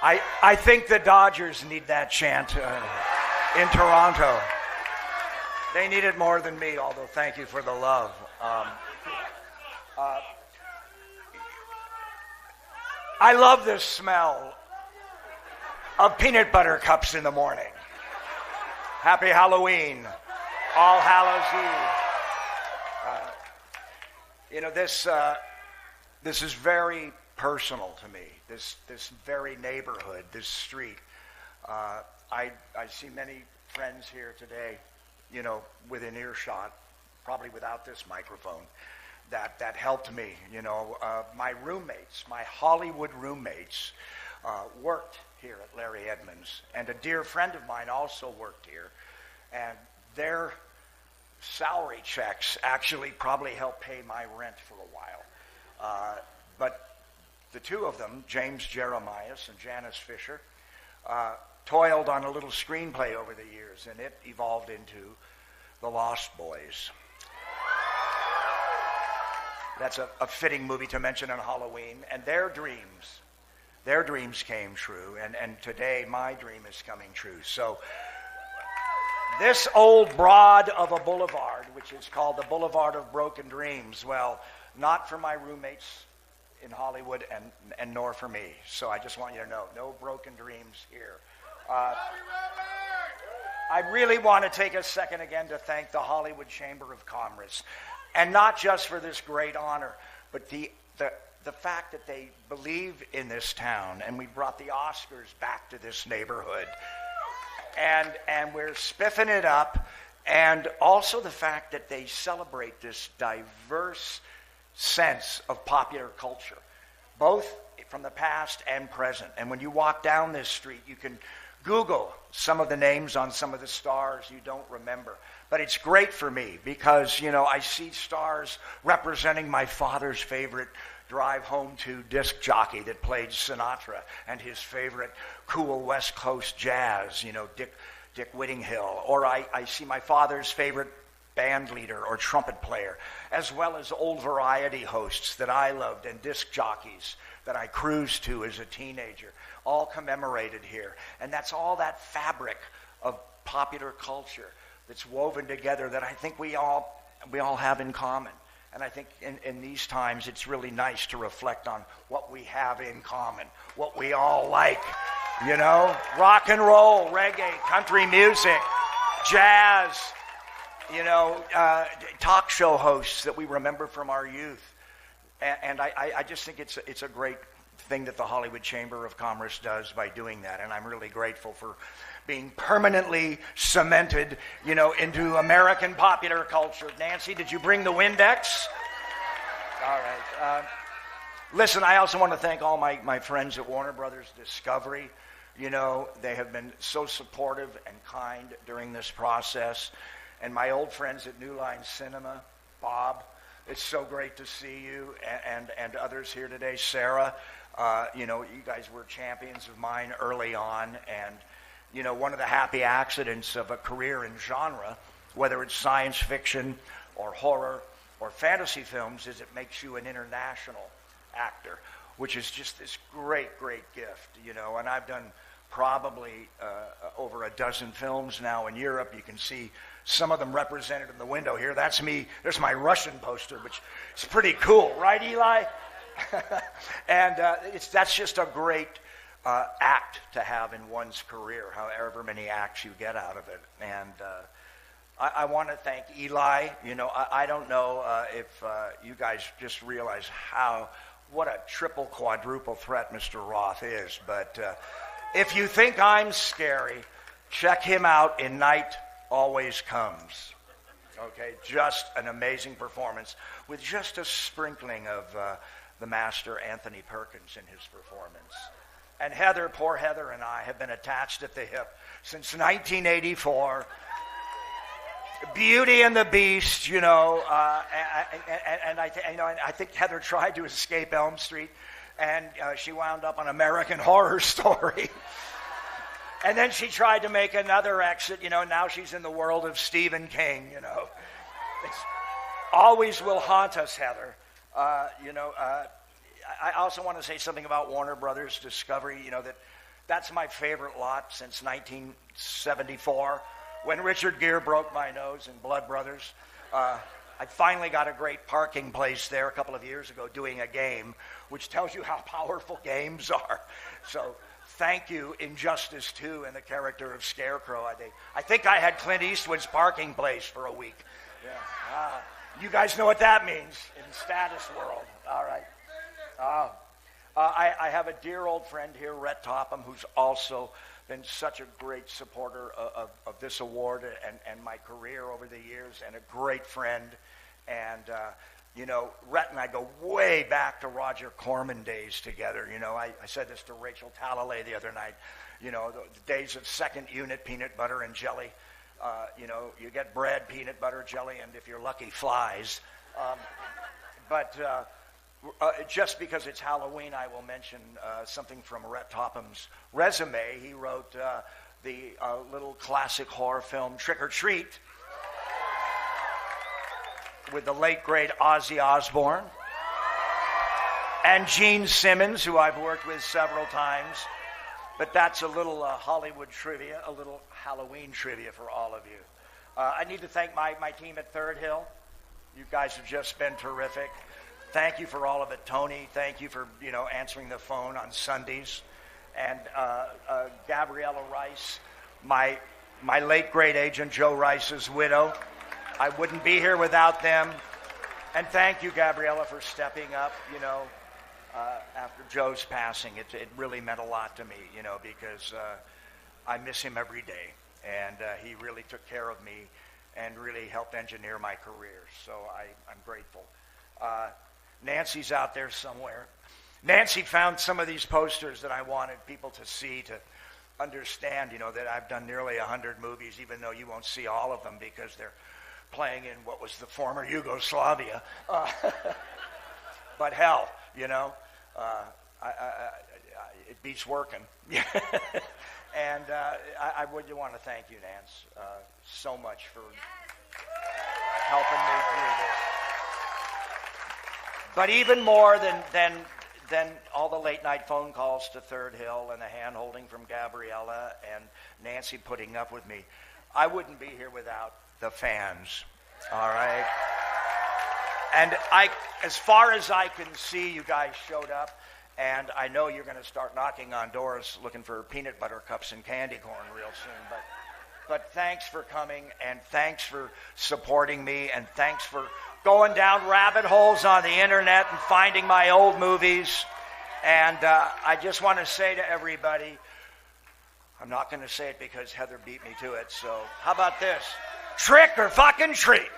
I think the Dodgers need that chant in Toronto. They need it more than me, although thank you for the love. I love this smell of peanut butter cups in the morning. Happy Halloween, All Hallows Eve. This is very personal to me. This very neighborhood, this street. I see many friends here today, within earshot, probably without this microphone, that helped me. My roommates, my Hollywood roommates, worked here at Larry Edmunds, and a dear friend of mine also worked here, and their salary checks actually probably helped pay my rent for a while. But the two of them, James Jeremias and Janice Fisher, toiled on a little screenplay over the years, and it evolved into The Lost Boys. That's a fitting movie to mention on Halloween. And their dreams came true. And today, my dream is coming true. So this old broad of a boulevard, which is called the Boulevard of Broken Dreams, well, not for my roommates in Hollywood and nor for me. So I just want you to know, no broken dreams here. I really want to take a second again to thank the Hollywood Chamber of Commerce. And not just for this great honor, but the fact that they believe in this town, and we brought the Oscars back to this neighborhood. And we're spiffing it up, and also the fact that they celebrate this diverse sense of popular culture, both from the past and present. And when you walk down this street, you can Google some of the names on some of the stars you don't remember. But it's great for me because, I see stars representing my father's favorite drive home to disc jockey that played Sinatra and his favorite cool West Coast jazz, Dick Whittinghill. Or I see my father's favorite band leader or trumpet player, as well as old variety hosts that I loved and disc jockeys that I cruised to as a teenager, all commemorated here. And that's all that fabric of popular culture that's woven together that I think we all have in common. And I think in these times, it's really nice to reflect on what we have in common, what we all like, rock and roll, reggae, country music, jazz, talk show hosts that we remember from our youth. And I just think it's a great thing that the Hollywood Chamber of Commerce does by doing that. And I'm really grateful for being permanently cemented, into American popular culture. Nancy, did you bring the Windex? All right. Listen, I also want to thank all my friends at Warner Brothers Discovery. They have been so supportive and kind during this process. And my old friends at New Line Cinema, Bob, it's so great to see you, and others here today. Sarah, you guys were champions of mine early on, and one of the happy accidents of a career in genre, whether it's science fiction or horror or fantasy films, is it makes you an international actor, which is just this great, great gift, And I've done probably over a dozen films now in Europe. You can see some of them represented in the window here. That's me. There's my Russian poster, which is pretty cool, right, Eli? And that's just a great act to have in one's career, however many acts you get out of it. And I want to thank Eli. I don't know if you guys just realize what a triple, quadruple threat Mr. Roth is. But if you think I'm scary, check him out in Night Always Comes. Okay, just an amazing performance with just a sprinkling of the master Anthony Perkins in his performance. And Heather, poor Heather, and I have been attached at the hip since 1984. Beauty and the Beast, and I think Heather tried to escape Elm Street, and she wound up on American Horror Story. And then she tried to make another exit, now she's in the world of Stephen King, It's always will haunt us, Heather. I also want to say something about Warner Brothers Discovery, that That's my favorite lot since 1974, when Richard Gere broke my nose in Blood Brothers. I finally got a great parking place there a couple of years ago doing a game, which tells you how powerful games are. So thank you, Injustice 2, in the character of Scarecrow. I think I had Clint Eastwood's parking place for a week. Yeah. You guys know what that means in status world. All right. I have a dear old friend here, Rhett Topham, who's also been such a great supporter of this award and my career over the years, and a great friend. And, Rhett and I go way back to Roger Corman days together. I said this to Rachel Talalay the other night. The days of second unit peanut butter and jelly. You get bread, peanut butter, jelly, and if you're lucky, flies. But just because it's Halloween, I will mention something from Rhett Topham's resume. He wrote the little classic horror film Trick or Treat with the late, great Ozzy Osbourne and Gene Simmons, who I've worked with several times. But that's a little Hollywood trivia, a little Halloween trivia for all of you. I need to thank my team at Third Hill. You guys have just been terrific. Thank you for all of it, Tony. Thank you for answering the phone on Sundays, and Gabriella Rice, my late great agent Joe Rice's widow. I wouldn't be here without them. And thank you, Gabriella, for stepping up. After Joe's passing, it really meant a lot to me. Because I miss him every day, and he really took care of me and really helped engineer my career. So I'm grateful. Nancy's out there somewhere. Nancy found some of these posters that I wanted people to see, to understand, that I've done nearly 100 movies, even though you won't see all of them because they're playing in what was the former Yugoslavia. But hell, it beats working. And I would want to thank you, Nance, so much for helping me through this. But even more than all the late night phone calls to Third Hill and the hand holding from Gabriella and Nancy putting up with me, I wouldn't be here without the fans. All right? And as far as I can see, you guys showed up, and I know you're going to start knocking on doors looking for peanut butter cups and candy corn real soon. But thanks for coming, and thanks for supporting me, and thanks for going down rabbit holes on the internet and finding my old movies. And I just want to say to everybody, I'm not going to say it because Heather beat me to it, so how about this? Trick or fucking treat.